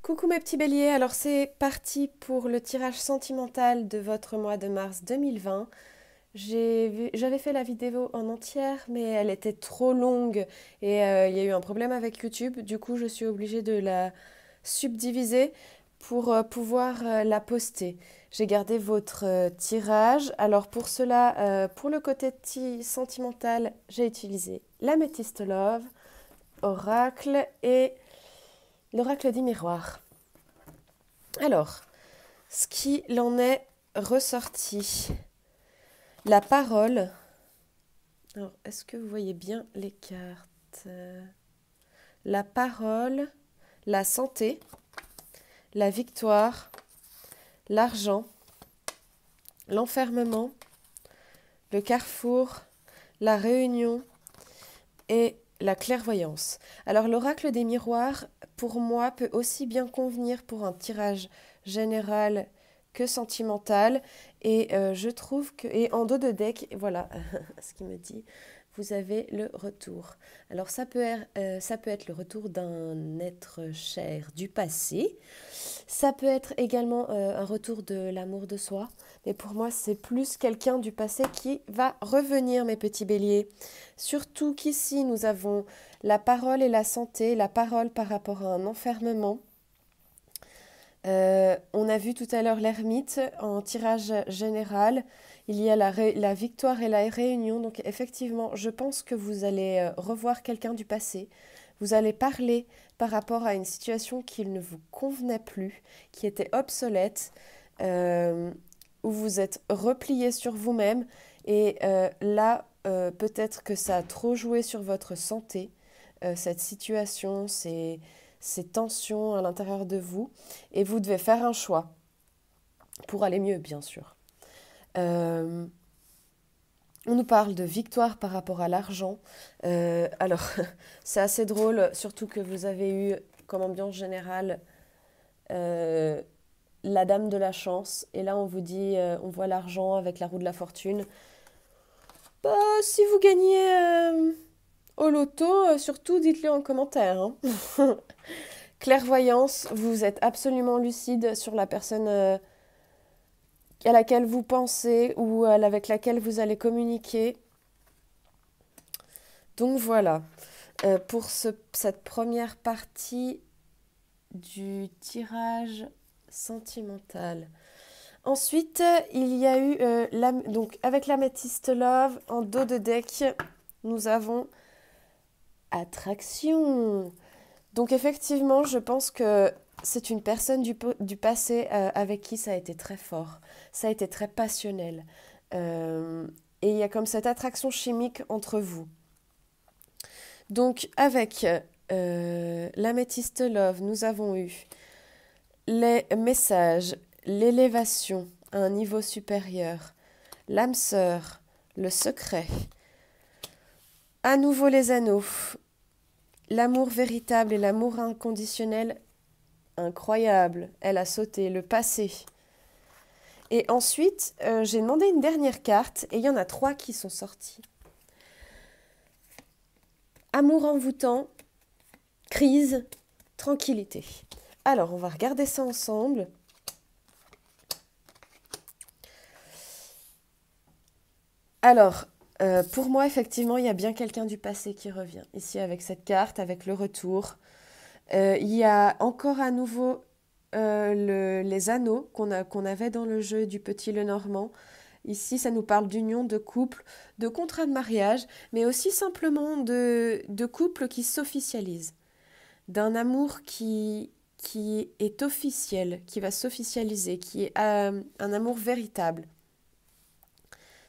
Coucou mes petits béliers, alors c'est parti pour le tirage sentimental de votre mois de mars 2020. J'avais fait la vidéo en entière, mais elle était trop longue et il y a eu un problème avec YouTube. Du coup, je suis obligée de la subdiviser pour pouvoir la poster. J'ai gardé votre tirage. Alors pour cela, pour le côté sentimental, j'ai utilisé l'Amethyst Love, Oracle et l'Oracle des miroirs. Alors, ce qu'il en est ressorti. La parole. Alors, est-ce que vous voyez bien les cartes? La parole, la santé, la victoire, l'argent, l'enfermement, le carrefour, la réunion et la clairvoyance. Alors, l'oracle des miroirs, pour moi, peut aussi bien convenir pour un tirage général que sentimental. Et je trouve que... Et en dos de deck, voilà ce qu'il me dit, vous avez le retour. Alors ça peut être le retour d'un être cher du passé. Ça peut être également un retour de l'amour de soi. Mais pour moi, c'est plus quelqu'un du passé qui va revenir, mes petits béliers. Surtout qu'ici, nous avons la parole et la santé. La parole par rapport à un enfermement. On a vu tout à l'heure l'ermite en tirage général. Il y a la victoire et la réunion. Donc effectivement, je pense que vous allez revoir quelqu'un du passé. Vous allez parler par rapport à une situation qui ne vous convenait plus, qui était obsolète, où vous êtes replié sur vous-même. Et là, peut-être que ça a trop joué sur votre santé, cette situation, ces tensions à l'intérieur de vous, et vous devez faire un choix pour aller mieux, bien sûr. On nous parle de victoire par rapport à l'argent. Alors, c'est assez drôle, surtout que vous avez eu comme ambiance générale la dame de la chance, et là on vous dit, on voit l'argent avec la roue de la fortune. Bah, si vous gagnez au loto, surtout dites-le en commentaire, hein. Clairvoyance, vous êtes absolument lucide sur la personne à laquelle vous pensez ou avec laquelle vous allez communiquer. Donc voilà, pour cette première partie du tirage sentimental. Ensuite, il y a eu, donc avec l'Amethyst Love, en dos de deck, nous avons Attraction. Donc effectivement, je pense que c'est une personne du passé avec qui ça a été très fort, ça a été très passionnel. Et il y a comme cette attraction chimique entre vous. Donc avec l'Amethyst Love, nous avons eu les messages, l'élévation à un niveau supérieur, l'âme sœur, le secret, à nouveau les anneaux, l'amour véritable et l'amour inconditionnel. Incroyable, elle a sauté, le passé. Et ensuite, j'ai demandé une dernière carte et il y en a 3 qui sont sorties. Amour envoûtant, crise, tranquillité. Alors, on va regarder ça ensemble. Alors, pour moi, effectivement, il y a bien quelqu'un du passé qui revient. Ici, avec cette carte, avec le retour. Il y a encore à nouveau les anneaux qu'on avait dans le jeu du Petit Lenormand. Ici, ça nous parle d'union, de couple, de contrat de mariage, mais aussi simplement de couple qui s'officialise, d'un amour qui est officiel, qui va s'officialiser, qui est un amour véritable.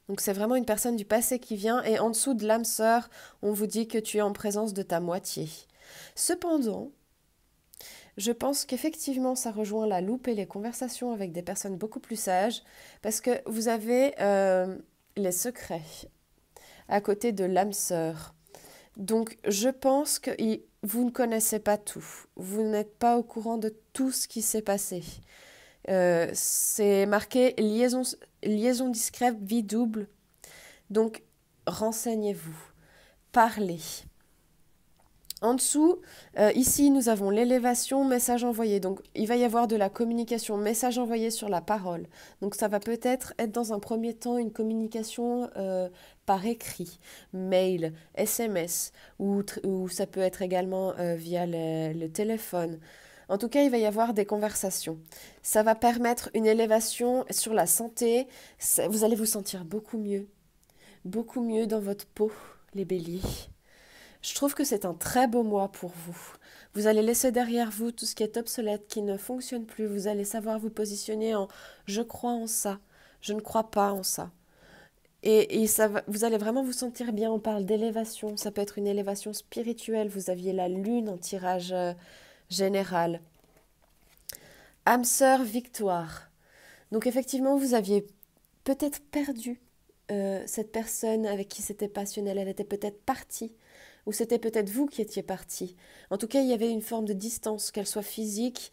Donc c'est vraiment une personne du passé qui vient, et en dessous de l'âme sœur, on vous dit que tu es en présence de ta moitié. Cependant, je pense qu'effectivement, ça rejoint la loupe et les conversations avec des personnes beaucoup plus sages, parce que vous avez les secrets à côté de l'âme sœur. Donc, je pense que vous ne connaissez pas tout. Vous n'êtes pas au courant de tout ce qui s'est passé. C'est marqué liaison discrète, vie double. Donc, renseignez-vous, parlez. En dessous, ici, nous avons l'élévation, message envoyé. Donc, il va y avoir de la communication, message envoyé sur la parole. Donc, ça va peut-être être dans un premier temps une communication par écrit, mail, SMS, ou ça peut être également via le téléphone. En tout cas, il va y avoir des conversations. Ça va permettre une élévation sur la santé. Vous allez vous sentir beaucoup mieux dans votre peau, les béliers. Je trouve que c'est un très beau mois pour vous. Vous allez laisser derrière vous tout ce qui est obsolète, qui ne fonctionne plus. Vous allez savoir vous positionner en je crois en ça, je ne crois pas en ça. Et vous allez vraiment vous sentir bien. On parle d'élévation. Ça peut être une élévation spirituelle. Vous aviez la lune en tirage général. Âme sœur, victoire. Donc effectivement, vous aviez peut-être perdu cette personne avec qui c'était passionnel. Elle était peut-être partie. Ou c'était peut-être vous qui étiez parti. En tout cas, il y avait une forme de distance, qu'elle soit physique,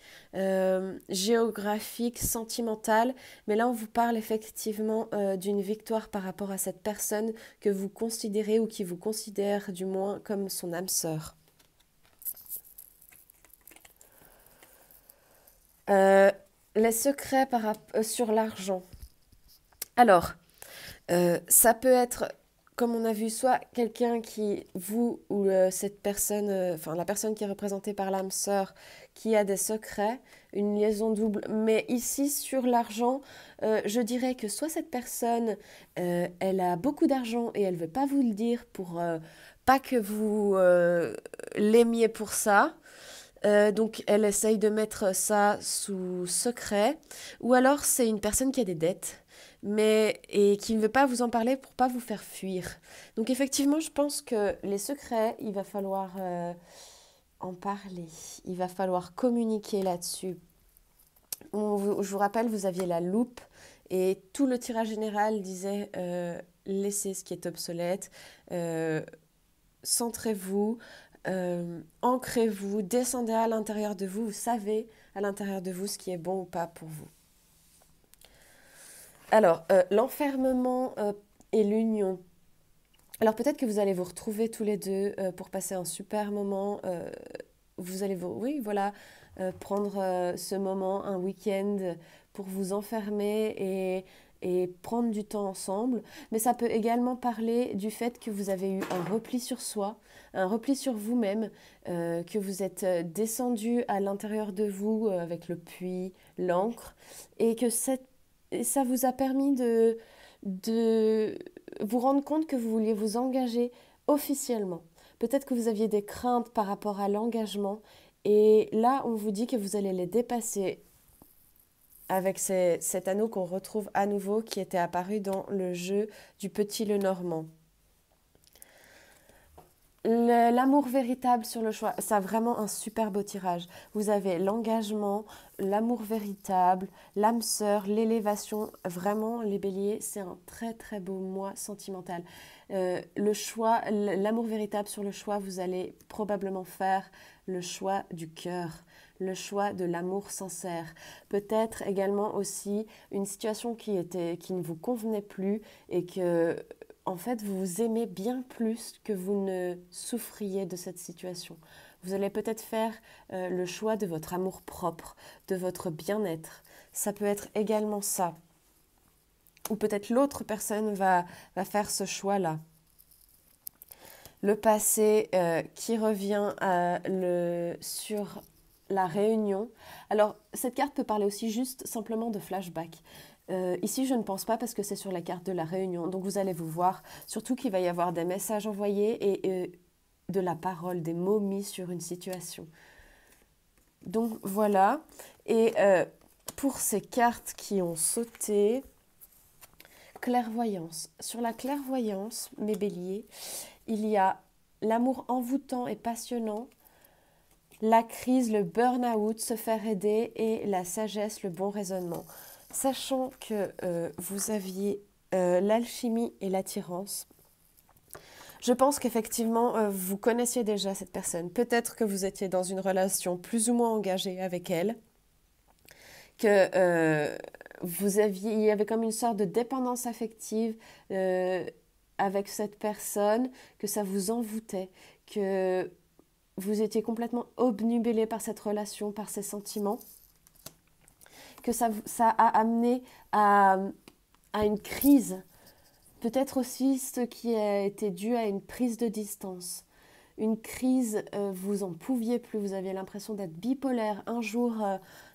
géographique, sentimentale. Mais là, on vous parle effectivement d'une victoire par rapport à cette personne que vous considérez ou qui vous considère du moins comme son âme sœur. Euh, les secrets sur l'argent. Alors, ça peut être, comme on a vu, soit quelqu'un qui, vous ou cette personne, enfin la personne qui est représentée par l'âme sœur, qui a des secrets, une liaison double. Mais ici, sur l'argent, je dirais que soit cette personne, elle a beaucoup d'argent et elle ne veut pas vous le dire pour pas que vous l'aimiez pour ça. Donc elle essaye de mettre ça sous secret. Ou alors c'est une personne qui a des dettes et qui ne veut pas vous en parler pour pas vous faire fuir. Donc effectivement, je pense que les secrets, il va falloir en parler. Il va falloir communiquer là-dessus. Je vous rappelle, vous aviez la loupe et tout le tirage général disait laissez ce qui est obsolète, centrez-vous, ancrez-vous, descendez à l'intérieur de vous, vous savez à l'intérieur de vous ce qui est bon ou pas pour vous. Alors, l'enfermement et l'union. Alors peut-être que vous allez vous retrouver tous les deux pour passer un super moment. Vous allez oui, voilà, prendre ce moment, un week-end, pour vous enfermer et prendre du temps ensemble. Mais ça peut également parler du fait que vous avez eu un repli sur soi, un repli sur vous-même, que vous êtes descendu à l'intérieur de vous avec le puits, l'encre, et que ça vous a permis de vous rendre compte que vous vouliez vous engager officiellement. Peut-être que vous aviez des craintes par rapport à l'engagement et là, on vous dit que vous allez les dépasser avec cet anneau qu'on retrouve à nouveau qui était apparu dans le jeu du Petit Le Normand. L'amour véritable sur le choix, ça a vraiment un super beau tirage. Vous avez l'engagement, l'amour véritable, l'âme sœur, l'élévation. Vraiment, les béliers, c'est un très très beau mois sentimental. Le choix, l'amour véritable sur le choix, vous allez probablement faire le choix du cœur, le choix de l'amour sincère. Peut-être également aussi une situation qui ne vous convenait plus et que en fait, vous vous aimez bien plus que vous ne souffriez de cette situation. Vous allez peut-être faire le choix de votre amour propre, de votre bien-être. Ça peut être également ça. Ou peut-être l'autre personne va faire ce choix-là. Le passé qui revient sur la réunion. Alors, cette carte peut parler aussi juste simplement de flashback. Ici, je ne pense pas parce que c'est sur la carte de la réunion. Donc, vous allez vous voir, surtout qu'il va y avoir des messages envoyés et de la parole, des mots mis sur une situation. Donc, voilà. Et pour ces cartes qui ont sauté, clairvoyance. Sur la clairvoyance, mes béliers, il y a l'amour envoûtant et passionnant, la crise, le burn-out, se faire aider et la sagesse, le bon raisonnement. Sachant que vous aviez l'alchimie et l'attirance, je pense qu'effectivement, vous connaissiez déjà cette personne. Peut-être que vous étiez dans une relation plus ou moins engagée avec elle, que il y avait comme une sorte de dépendance affective avec cette personne, que ça vous envoûtait, que vous étiez complètement obnubilé par cette relation, par ces sentiments, que ça a amené à une crise. Peut-être aussi ce qui a été dû à une prise de distance. Une crise, vous en pouviez plus, vous aviez l'impression d'être bipolaire. Un jour,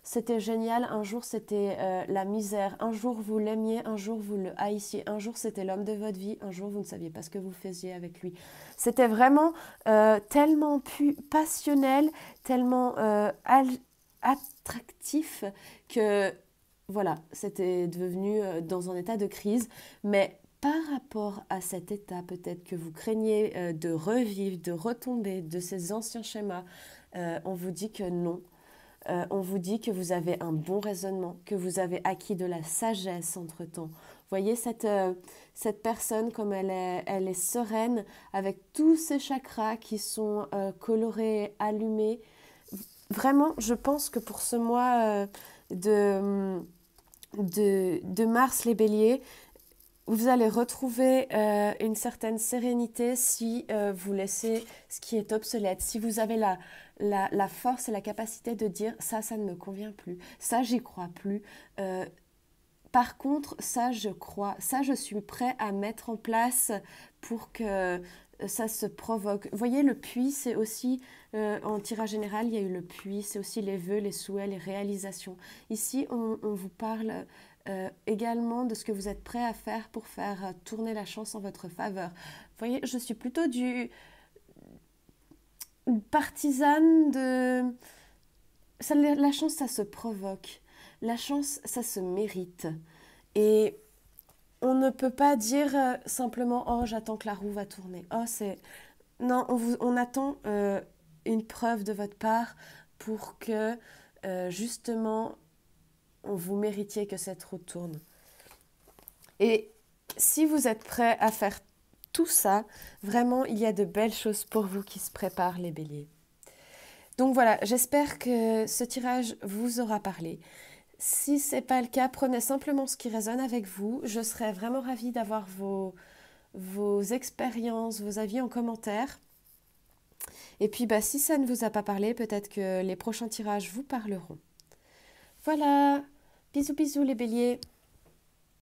c'était génial, un jour, c'était la misère. Un jour, vous l'aimiez, un jour, vous le haïssiez. Un jour, c'était l'homme de votre vie, un jour, vous ne saviez pas ce que vous faisiez avec lui. C'était vraiment tellement passionnel, tellement attractif que, voilà, c'était devenu dans un état de crise. Mais par rapport à cet état, peut-être que vous craignez de revivre, de retomber de ces anciens schémas, on vous dit que non. On vous dit que vous avez un bon raisonnement, que vous avez acquis de la sagesse entre-temps. Voyez cette personne comme elle est sereine, avec tous ses chakras qui sont colorés, allumés. Vraiment, je pense que pour ce mois de mars, les béliers, vous allez retrouver une certaine sérénité si vous laissez ce qui est obsolète, si vous avez la force et la capacité de dire ça ne me convient plus, ça j'y crois plus. Par contre, ça je crois, ça je suis prêt à mettre en place pour que ça se provoque. Vous voyez, le puits, c'est aussi, en tirage général, il y a eu le puits, c'est aussi les vœux, les souhaits, les réalisations. Ici, on vous parle également de ce que vous êtes prêt à faire pour faire tourner la chance en votre faveur. Vous voyez, je suis plutôt une partisane de... la chance, ça se provoque. La chance, ça se mérite. Et on ne peut pas dire simplement « Oh, j'attends que la roue va tourner. » Oh, c'est... Non, on attend une preuve de votre part pour que, justement, vous méritiez que cette roue tourne. Et si vous êtes prêt à faire tout ça, vraiment, il y a de belles choses pour vous qui se préparent, les béliers. Donc voilà, j'espère que ce tirage vous aura parlé. Si ce n'est pas le cas, prenez simplement ce qui résonne avec vous. Je serais vraiment ravie d'avoir vos expériences, vos avis en commentaire. Et puis, si ça ne vous a pas parlé, peut-être que les prochains tirages vous parleront. Voilà, bisous bisous les béliers.